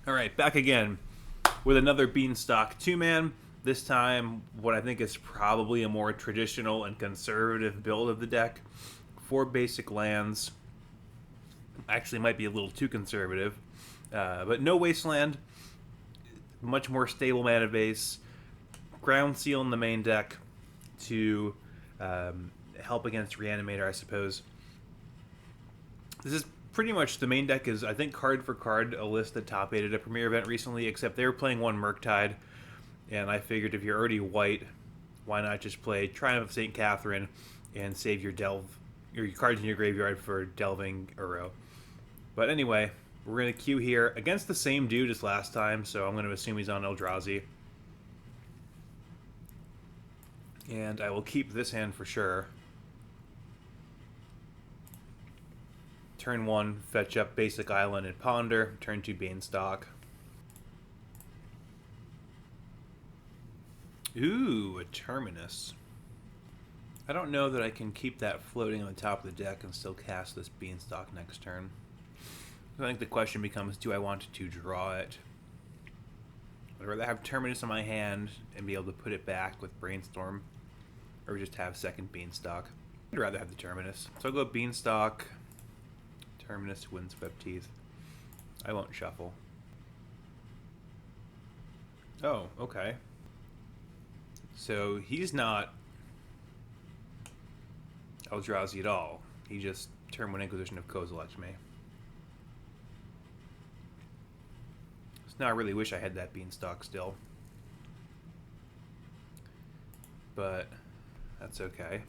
Alright, back again with another Beanstalk 2-man. This time, what I think is probably a more traditional and conservative build of the deck. 4 basic lands. Actually, might be a little too conservative. But no Wasteland. Much more stable mana base. Ground Seal in the main deck to help against Reanimator, I suppose. This is pretty much the main deck is, I think, card for card a list that top 8 at a Premier event recently, except they were playing one Murktide, and I figured if you're already white, why not just play Triumph of St. Catherine and save your cards in your graveyard for Delving Uro. But anyway, we're going to queue here against the same dude as last time, so I'm going to assume he's on Eldrazi. And I will keep this hand for sure. Turn 1, fetch up Basic Island and Ponder. Turn 2, Beanstalk. Ooh, a Terminus. I don't know that I can keep that floating on the top of the deck and still cast this Beanstalk next turn. I think the question becomes, do I want to draw it? I'd rather have Terminus in my hand and be able to put it back with Brainstorm, or just have second Beanstalk. I'd rather have the Terminus. So I'll go Beanstalk, Terminus, Windswept Teeth. I won't shuffle. Oh, okay. So he's not Eldrazi at all. He just turn 1 Inquisition of Kozilek me. So now I really wish I had that Beanstalk still. But that's okay.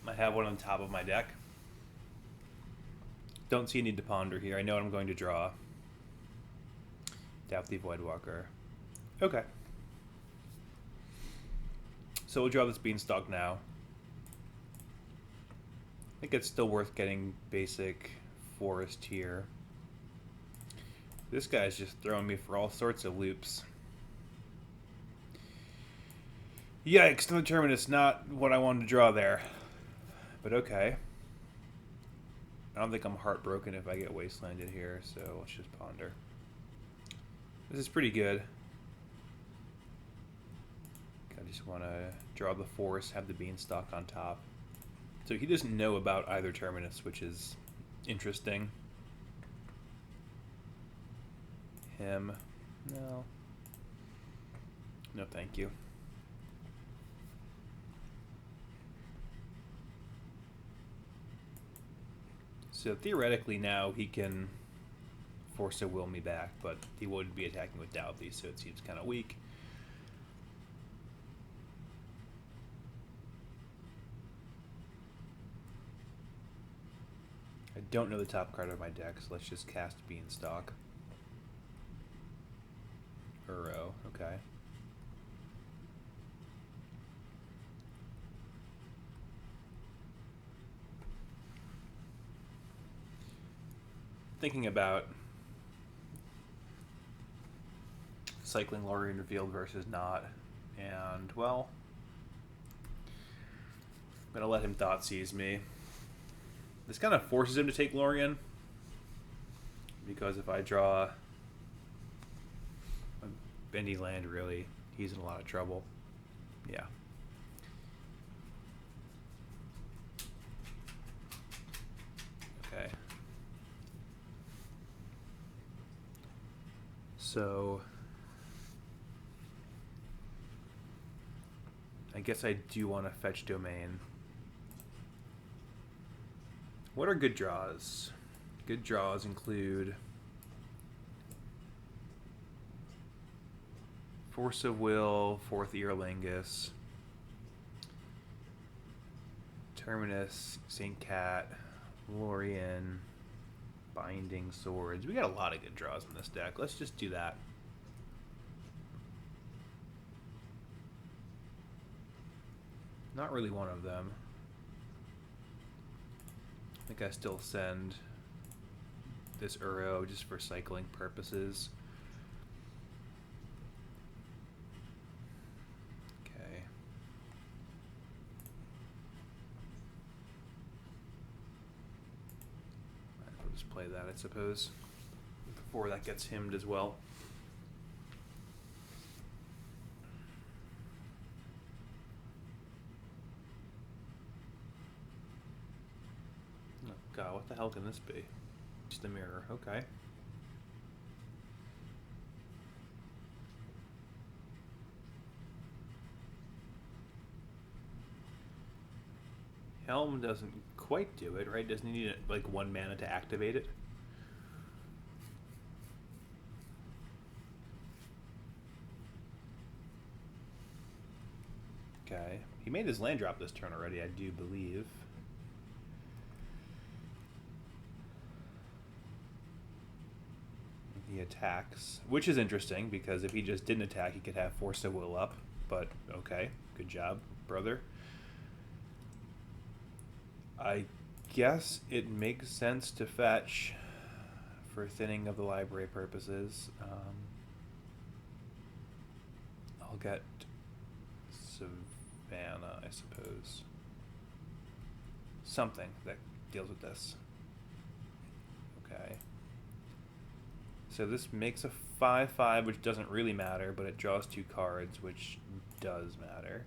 I have one on top of my deck. Don't see a need to ponder here. I know what I'm going to draw. Doubt Voidwalker. Okay. So we'll draw this Beanstalk now. I think it's still worth getting basic Forest here. This guy's just throwing me for all sorts of loops. Yikes, no Terminus, not what I wanted to draw there. But okay. I don't think I'm heartbroken if I get Wastelanded here, so let's just ponder. This is pretty good. I just want to draw the Forest, have the Beanstalk on top. So he doesn't know about either Terminus, which is interesting. Him. No. No, thank you. So theoretically now he can Force of Will me back, but he would be attacking with Doubthy, so it seems kind of weak. I don't know the top card of my deck, so let's just cast Beanstalk. Uro, okay. Thinking about cycling Lorien Revealed versus not, and well, I'm gonna let him Thoughtseize me. This kind of forces him to take Lorien, because if I draw a bendy land, really, he's in a lot of trouble. Yeah. Okay. So I guess I do want to fetch Domain. What are good draws? Good draws include Force of Will, 4th Earlingus, Terminus, St. Cat, Lorien, Binding Swords. We got a lot of good draws in this deck. Let's just do that. Not really one of them. I think I still send this Uro just for cycling purposes. Okay. I'll just play that, I suppose. before that gets himmed as well. Oh god, what the hell can this be? Just a mirror, okay. Helm doesn't quite do it, right? Doesn't he need like 1 mana to activate it? Okay. He made his land drop this turn already, I do believe. He attacks, which is interesting because if he just didn't attack, he could have Force of Will up. But okay, good job, brother. I guess it makes sense to fetch for thinning of the library purposes. I'll get Savannah, I suppose. Something that deals with this. Okay. So this makes a 5/5, which doesn't really matter, but it draws 2 cards, which does matter.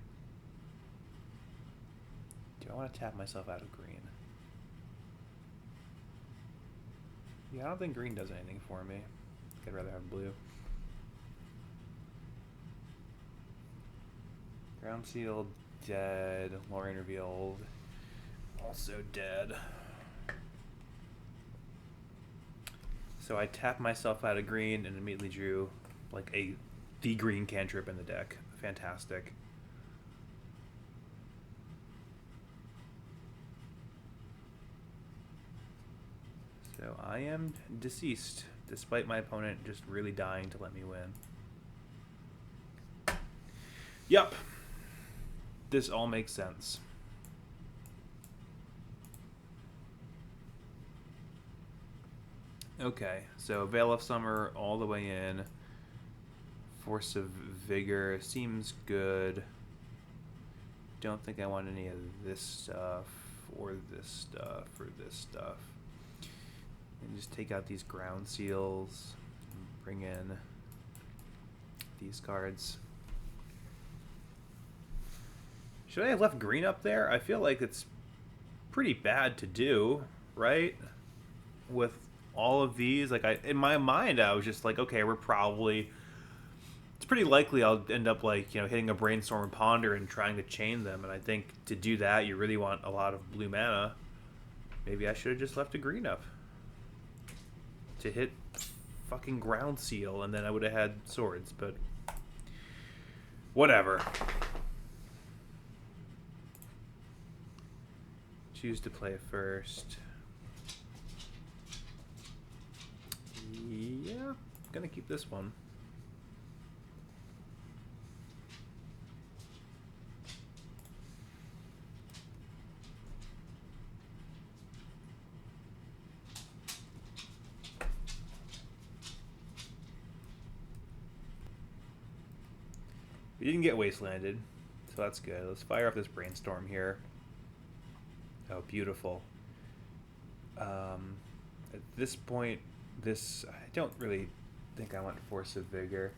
Do I want to tap myself out of green? Yeah, I don't think green does anything for me. I'd rather have blue. Ground Seal, dead. Lorraine Revealed, also dead. So I tapped myself out of green and immediately drew like the green cantrip in the deck. Fantastic. So I am deceased, despite my opponent just really dying to let me win. Yup. This all makes sense. Okay, so Veil of Summer all the way in. Force of Vigor seems good. Don't think I want any of this stuff, or this stuff, or this stuff. And just take out these ground seals, and bring in these cards. Should I have left green up there? I feel like it's pretty bad to do, right? With all of these, like in my mind, I was just like, okay, we're probably, it's pretty likely I'll end up like, you know, hitting a Brainstorm and Ponder and trying to chain them. And I think to do that, you really want a lot of blue mana. Maybe I should have just left a green up to hit fucking Ground Seal, and then I would have had swords, but whatever. Choose to play first. Yeah, gonna keep this one. We didn't get wastelanded, so that's good. Let's fire up this Brainstorm here. Oh, beautiful. At this point, I don't really think I want Force of Vigor.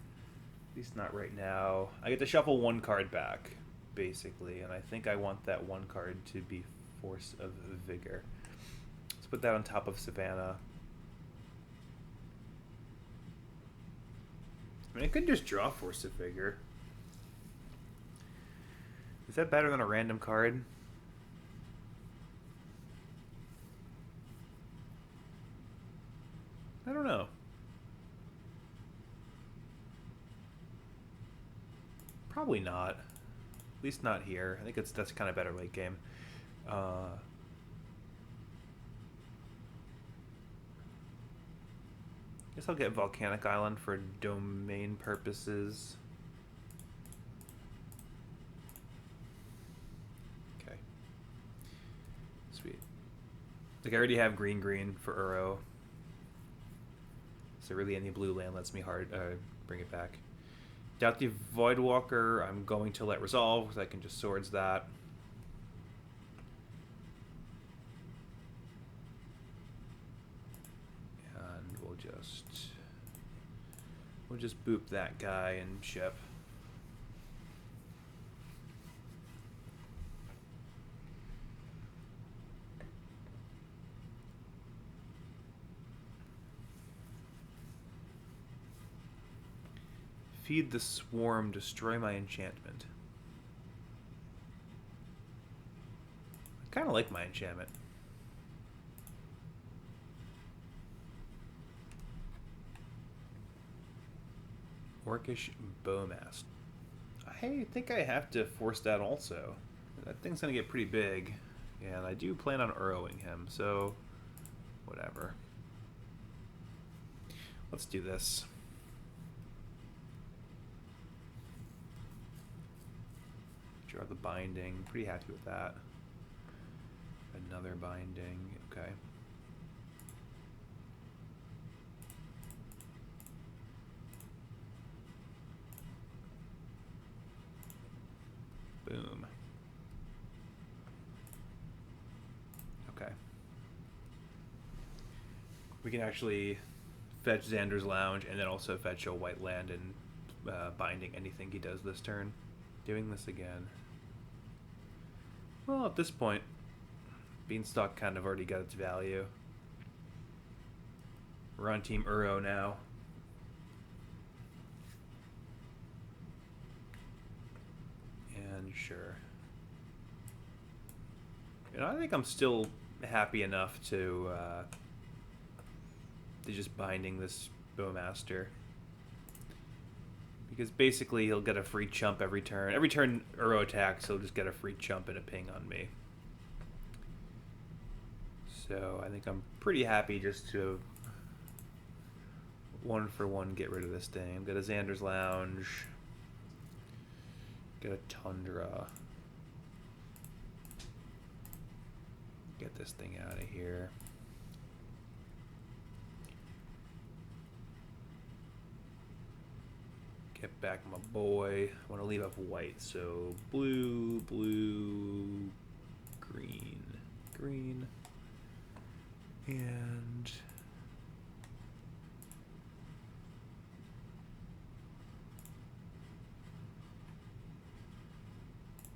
At least not right now. I get to shuffle 1 card back, basically, and I think I want that 1 card to be Force of Vigor. Let's put that on top of Savannah. I mean, I could just draw Force of Vigor. Is that better than a random card? I don't know. Probably not. At least not here. I think that's kind of better late game. Guess I'll get Volcanic Island for domain purposes. Okay. Sweet. Like I already have green for Uro. So really any blue land lets me bring it back. Doubt the Voidwalker, I'm going to let resolve because I can just swords that. And we'll just We'll just boop that guy and ship. Feed the swarm, destroy my enchantment. I kind of like my enchantment. Orcish Bowmast. I think I have to force that also. That thing's gonna get pretty big, and I do plan on Urowing him, so whatever. Let's do this. Draw the binding. Pretty happy with that. Another binding. Okay. Boom. Okay. We can actually fetch Xander's Lounge and then also fetch a white land and binding anything he does this turn. Doing this again. Well, at this point, Beanstalk kind of already got its value. We're on Team Uro now. And sure. And I think I'm still happy enough to just binding this Bowmaster. Because basically he'll get a free chump every turn. Every turn Uro attacks, he'll just get a free chump and a ping on me. So I think I'm pretty happy just to one for one get rid of this thing. Got a Xander's Lounge. Got a Tundra. Get this thing out of here. Get back my boy. I want to leave off white, so blue, blue, green, green, and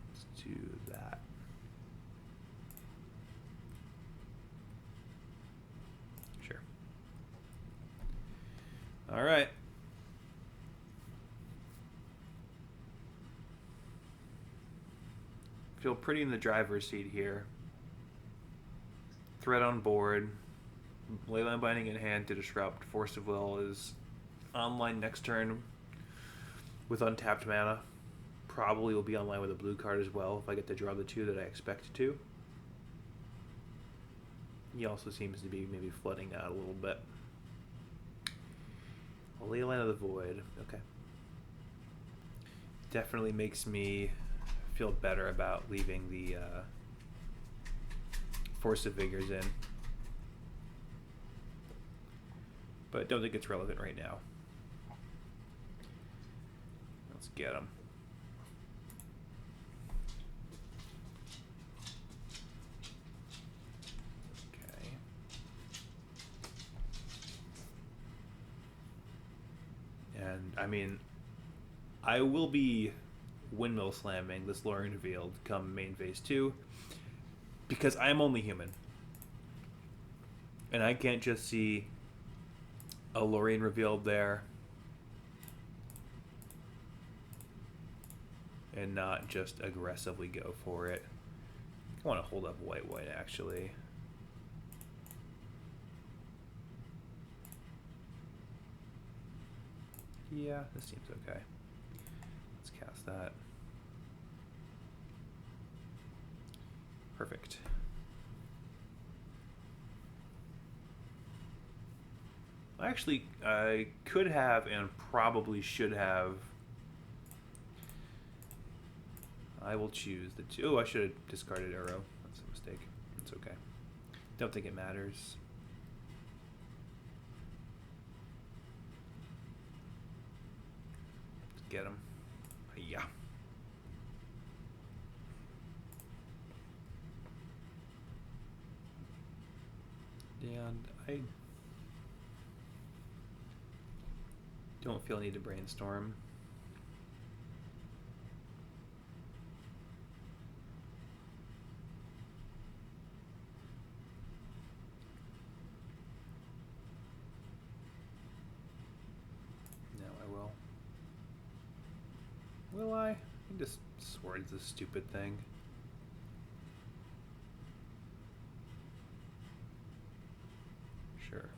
let's do that. Sure. All right. Feel pretty in the driver's seat here. Threat on board. Leyline Binding in hand to disrupt. Force of Will is online next turn with untapped mana. Probably will be online with a blue card as well if I get to draw the two that I expect to. He also seems to be maybe flooding out a little bit. Leyline of the Void. Okay. Definitely makes me feel better about leaving the Force of Vigors in. But don't think it's relevant right now. Let's get him. Okay. And I mean, I will be windmill slamming this Lorien Revealed come main phase 2 because I'm only human and I can't just see a Lorien Revealed there and not just aggressively go for it. I want to hold up white actually. Yeah, this seems okay. Let's cast that. Perfect. Actually, I could have and probably should have. I will choose the two. Oh, I should have discarded Uro. That's a mistake. It's okay. Don't think it matters. Let's get him. Yeah. And I Don't feel a need to brainstorm. No, I will. Will I? I just Sword's a stupid thing. Sure.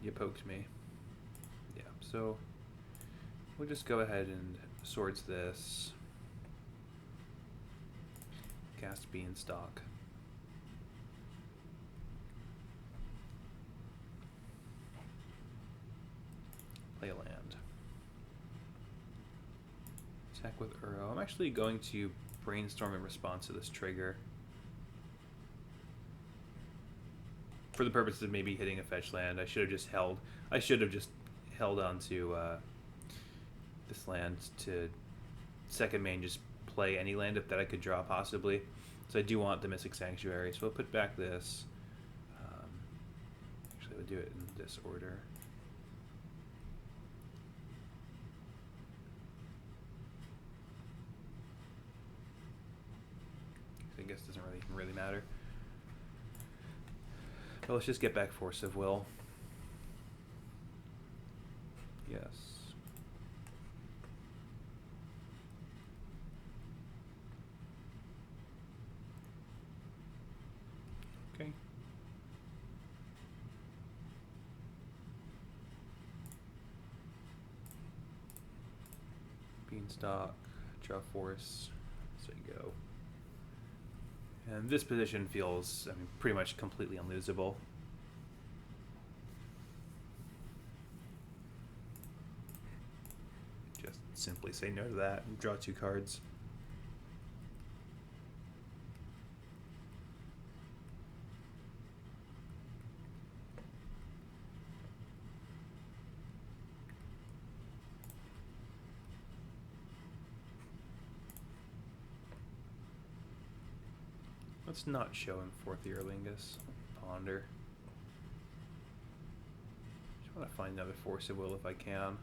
You poked me. Yeah, so we'll just go ahead and Swords this. Cast Beanstalk. Play a land. Attack with Uro. I'm actually going to brainstorm in response to this trigger. For the purpose of maybe hitting a fetch land, I should have just held. I should have just held on to this land to second main, just play any land that I could draw possibly. So I do want the Mystic Sanctuary. So we'll put back this. Actually, we'll do it in this order. I guess it doesn't really matter. But let's just get back Force of Will. Yes. Okay. Beanstalk, draw Force. So you go. And this position feels, I mean, pretty much completely unlosable. Just simply say no to that and draw 2 cards. Let's not show him 4th Earlingus. Ponder. Just want to find another Force of Will if I can.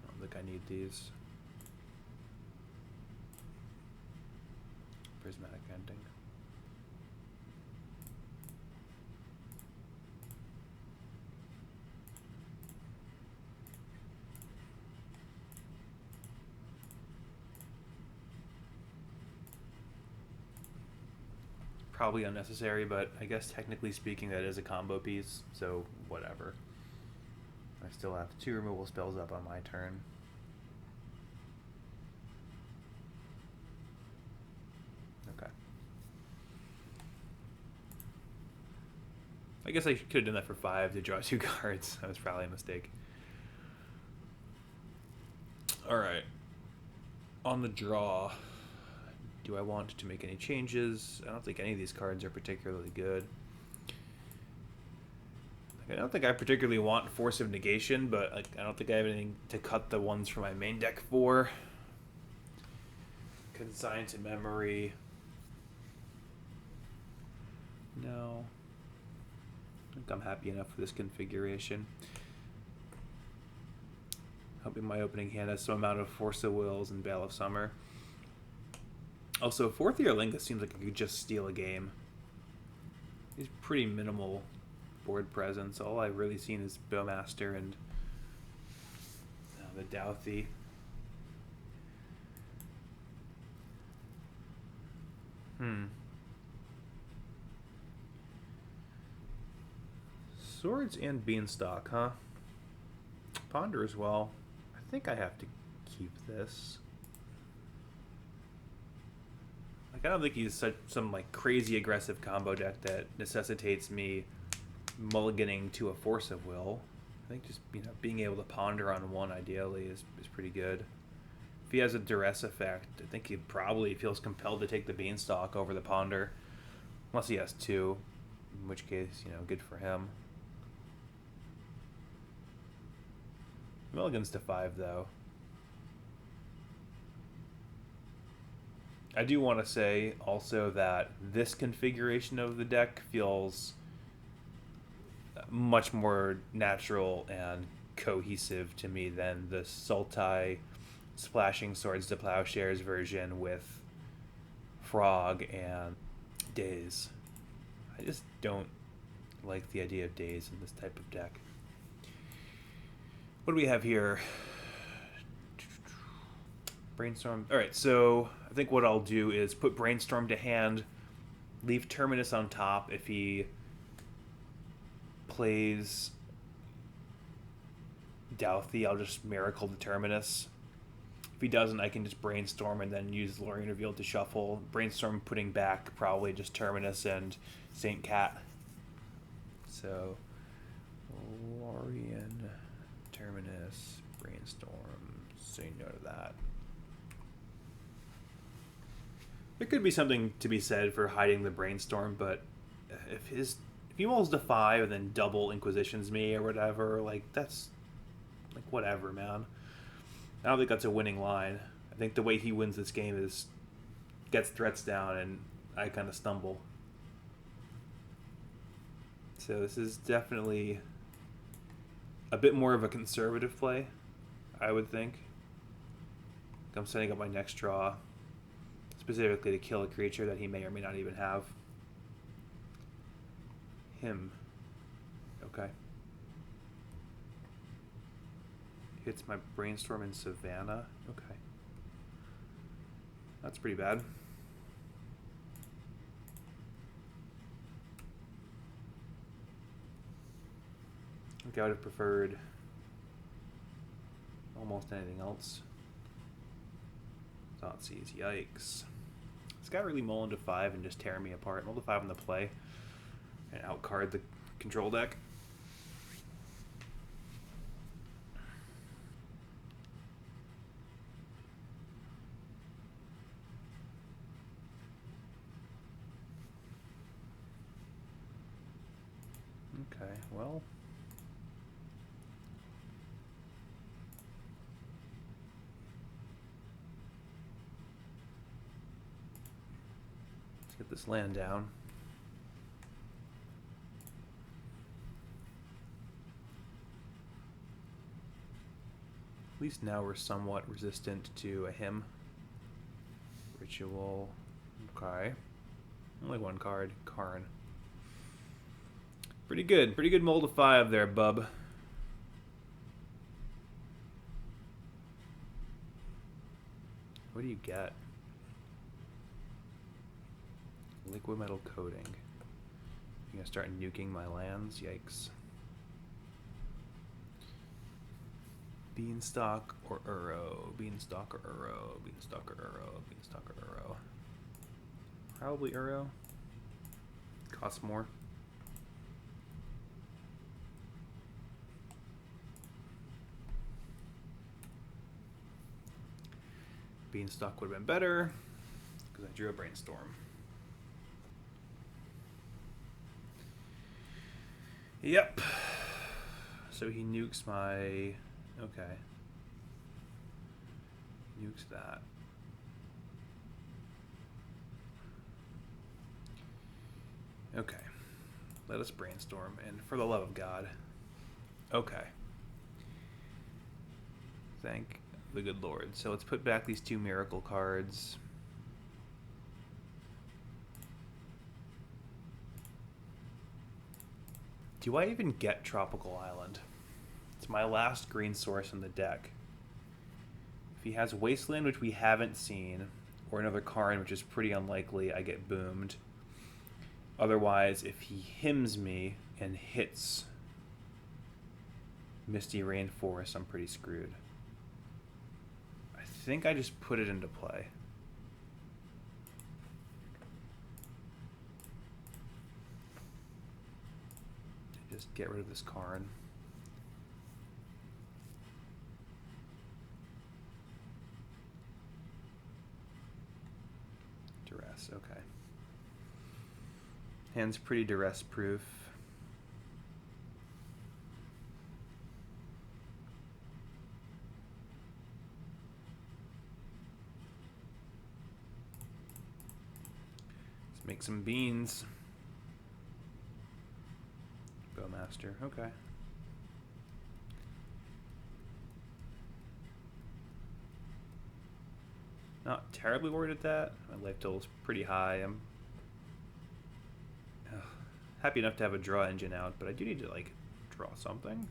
I don't think I need these. Prismatic Ending. Probably unnecessary, but I guess technically speaking that is a combo piece, so whatever. I still have 2 removal spells up on my turn. Okay. I guess I could have done that for 5 to draw 2 cards. That was probably a mistake. Alright. On the draw, do I want to make any changes? I don't think any of these cards are particularly good. I don't think I particularly want Force of Negation, but like, I don't think I have anything to cut the ones from my main deck for. Consign to Memory. No. I think I'm happy enough for this configuration. Hoping my opening hand has some amount of Force of Wills and Veil of Summer. Also, 4th Earlingus seems like it could just steal a game. He's pretty minimal board presence. All I've really seen is Bowmaster and the Douthie. Swords and Beanstalk, huh? Ponder as well. I think I have to keep this. Like, I don't think he's some like crazy aggressive combo deck that necessitates me mulliganing to a Force of Will. I think just being able to ponder on one ideally is pretty good. If he has a duress effect, I think he probably feels compelled to take the Beanstalk over the ponder, unless he has 2, in which case, good for him. Mulligans to 5 though. I do want to say also that this configuration of the deck feels much more natural and cohesive to me than the Sultai Splashing Swords to Plowshares version with Frog and Daze. I just don't like the idea of Daze in this type of deck. What do we have here? Brainstorm. Alright, so I think what I'll do is put Brainstorm to hand, leave Terminus on top. If he plays Douthie, I'll just Miracle the Terminus. If he doesn't, I can just Brainstorm and then use Lorien Revealed to shuffle. Brainstorm putting back probably just Terminus and Saint Cat. So, Lorien, Terminus, Brainstorm. Say no to that. There could be something to be said for hiding the Brainstorm, but if he rolls to 5 and then double Inquisitions me or whatever, like, that's, like, whatever, man. I don't think that's a winning line. I think the way he wins this game is gets threats down and I kind of stumble. So this is definitely a bit more of a conservative play, I would think. I'm setting up my next draw specifically to kill a creature that he may or may not even have. Him. Okay. Hits my Brainstorm in Savannah. Okay. That's pretty bad. Okay, I would have preferred almost anything else. Thoughtseize, yikes. This guy really mull into 5 and just tear me apart. Mull to 5 on the play and outcard the control deck. Okay, well. Let's get this land down. At least now we're somewhat resistant to a him. Ritual. Okay. Only one card. Karn. Pretty good. Pretty good mull to 5 there, bub. What do you get? Liquid metal coating. You gonna start nuking my lands? Yikes. Beanstalk or Uro. Beanstalk or Uro. Beanstalk or Uro. Beanstalk or Uro. Probably Uro. Costs more. Beanstalk would have been better because I drew a Brainstorm. Yep. So he nukes my... Okay. Nukes that. Okay. Let us Brainstorm. And for the love of God. Okay. Thank the good Lord. So let's put back these 2 miracle cards. Do I even get Tropical Island? It's my last green source in the deck. If he has Wasteland, which we haven't seen, or another Karn, which is pretty unlikely, I get boomed. Otherwise, if he hymns me and hits Misty Rainforest, I'm pretty screwed. I think I just put it into play. Just get rid of this Karn. Duress, okay. Hand's pretty duress proof. Let's make some beans. Bowmaster. Bowmaster. Okay. Not terribly worried at that. My life total is pretty high. I'm happy enough to have a draw engine out, but I do need to, like, draw something.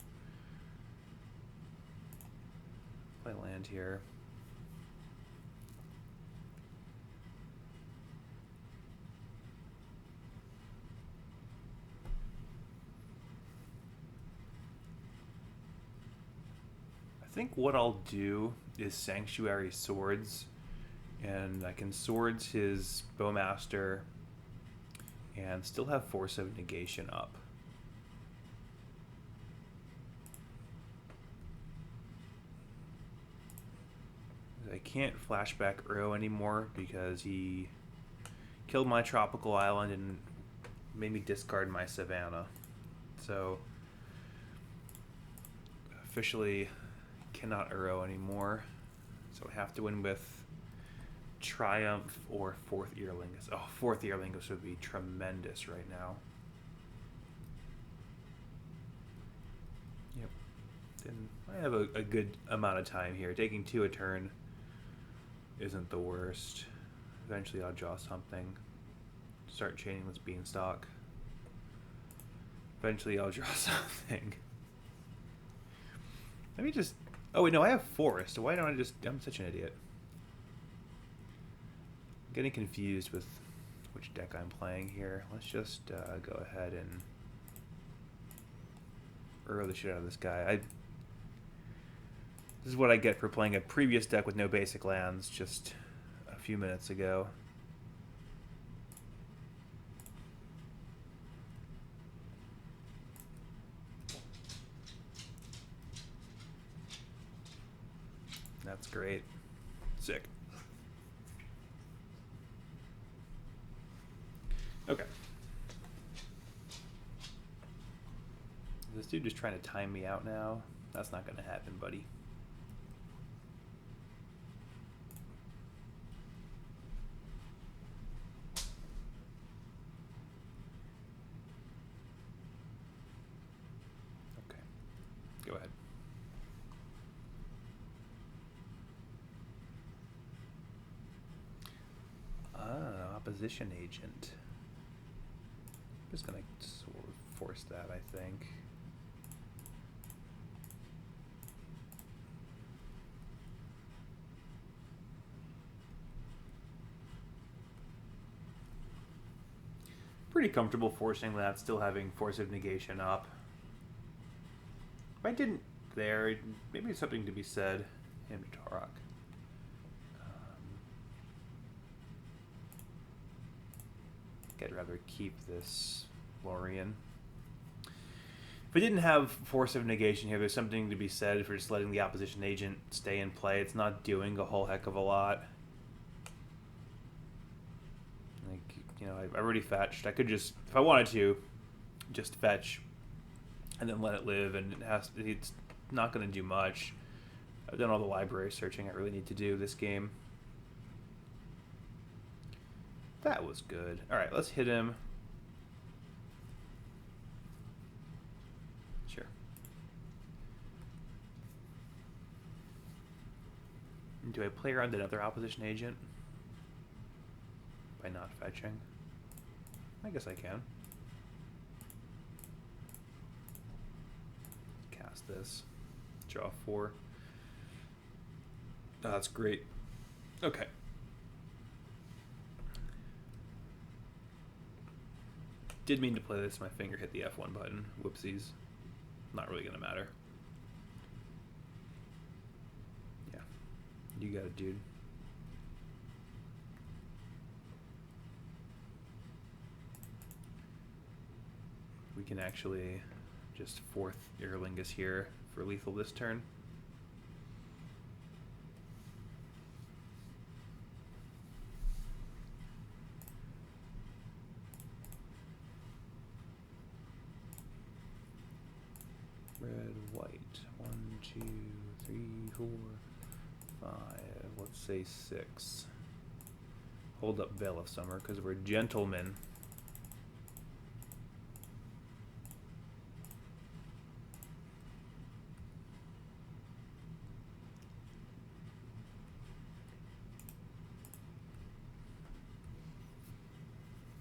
Play land here. I think what I'll do is Sanctuary Swords, and I can Swords his Bowmaster and still have Force of Negation up. I can't flashback Uro anymore because he killed my tropical island and made me discard my Savannah. So officially cannot Uro anymore. So I have to win with Triumph or Fourth Earlingus. Oh, Fourth Earlingus would be tremendous right now. Yep. Then I have a good amount of time here. Taking 2 a turn isn't the worst. Eventually I'll draw something. Start chaining this Beanstalk. Eventually I'll draw something. Let me just... Oh wait, no, I have Forest. Why don't I just... I'm such an idiot. I'm getting confused with which deck I'm playing here. Let's just go ahead and Uro the shit out of this guy. This is what I get for playing a previous deck with no basic lands just a few minutes ago. That's great. Sick. Okay. Is this dude just trying to time me out now? That's not going to happen, buddy. Okay. Go ahead. Opposition agent. I'm just gonna sort of force that, I think. Pretty comfortable forcing that, still having Force of Negation up. If I didn't there, maybe it's something to be said. Him to Tarok. I'd rather keep this Lorien. If I didn't have Force of Negation here, there's something to be said for just letting the opposition agent stay in play. It's not doing a whole heck of a lot. Like, you know, I've already fetched. I could just, if I wanted to, just fetch and then let it live, and it's not going to do much. I've done all the library searching I really need to do this game. That was good. Alright, let's hit him. Sure. Do I play around another opposition agent? By not fetching? I guess I can. Cast this. Draw 4. Oh, that's great. Okay. Did mean to play this. My finger hit the F1 button. Whoopsies. Not really gonna matter. Yeah. You got it, dude. We can actually just 4th Earlingus here for lethal this turn. Red, white. 1, 2, 3, 4, 5. Let's say 6. Hold up Veil of Summer because we're gentlemen.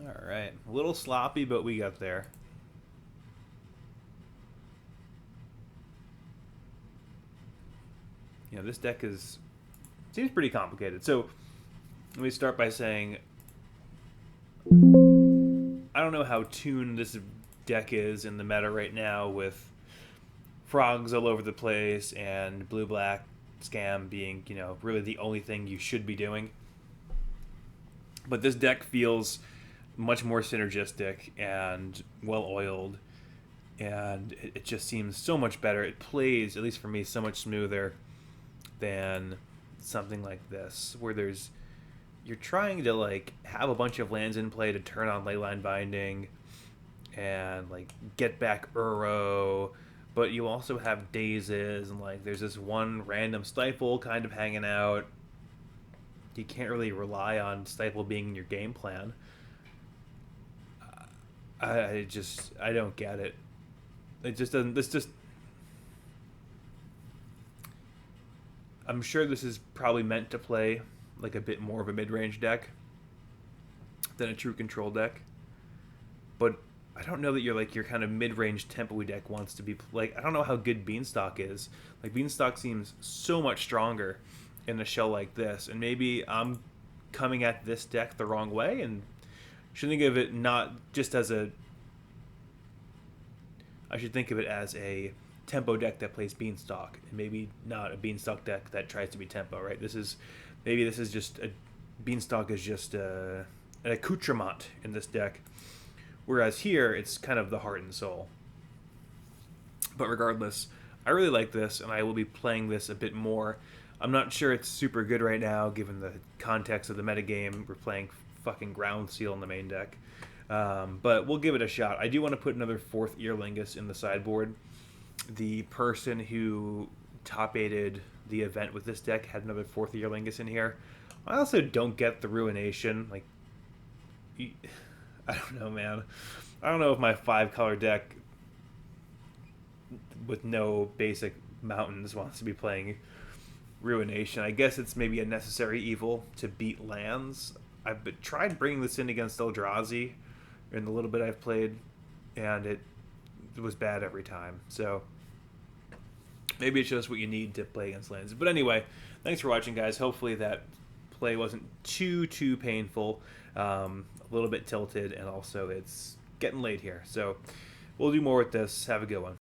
All right, a little sloppy, but we got there. You know, this deck seems pretty complicated. So let me start by saying I don't know how tuned this deck is in the meta right now, with frogs all over the place and blue black scam being, really the only thing you should be doing. But this deck feels much more synergistic and well oiled, and it just seems so much better. It plays, at least for me, so much smoother than something like this, where you're trying to like have a bunch of lands in play to turn on Leyline Binding and like get back Uro, but you also have Dazes, and like there's this one random Stifle kind of hanging out. You can't really rely on Stifle being in your game plan. I don't get it. It just doesn't. This just. I'm sure this is probably meant to play like a bit more of a mid-range deck than a true control deck, but I don't know that your kind of mid-range tempo-y deck wants to be like. I don't know how good Beanstalk is. Like Beanstalk seems so much stronger in a shell like this, and maybe I'm coming at this deck the wrong way and should think of it not just as a. I should think of it as a tempo deck that plays Beanstalk, and maybe not a Beanstalk deck that tries to be tempo. Right? This is just a Beanstalk is just an accoutrement in this deck, whereas here it's kind of the heart and soul. But regardless, I really like this, and I will be playing this a bit more. I'm not sure it's super good right now, given the context of the metagame. We're playing fucking Ground Seal in the main deck. But we'll give it a shot. I do want to put another 4th Earlingus in the sideboard. The person who top-aided the event with this deck had another 4th Earlingus in here. I also don't get the Ruination. Like, I don't know, man. I don't know if my 5-color deck with no basic mountains wants to be playing Ruination. I guess it's maybe a necessary evil to beat lands. I've tried bringing this in against Eldrazi in the little bit I've played, and it was bad every time. So maybe it's just what you need to play against lands. But anyway, thanks for watching, guys. Hopefully that play wasn't too painful. A little bit tilted, and also it's getting late here. So we'll do more with this. Have a good one.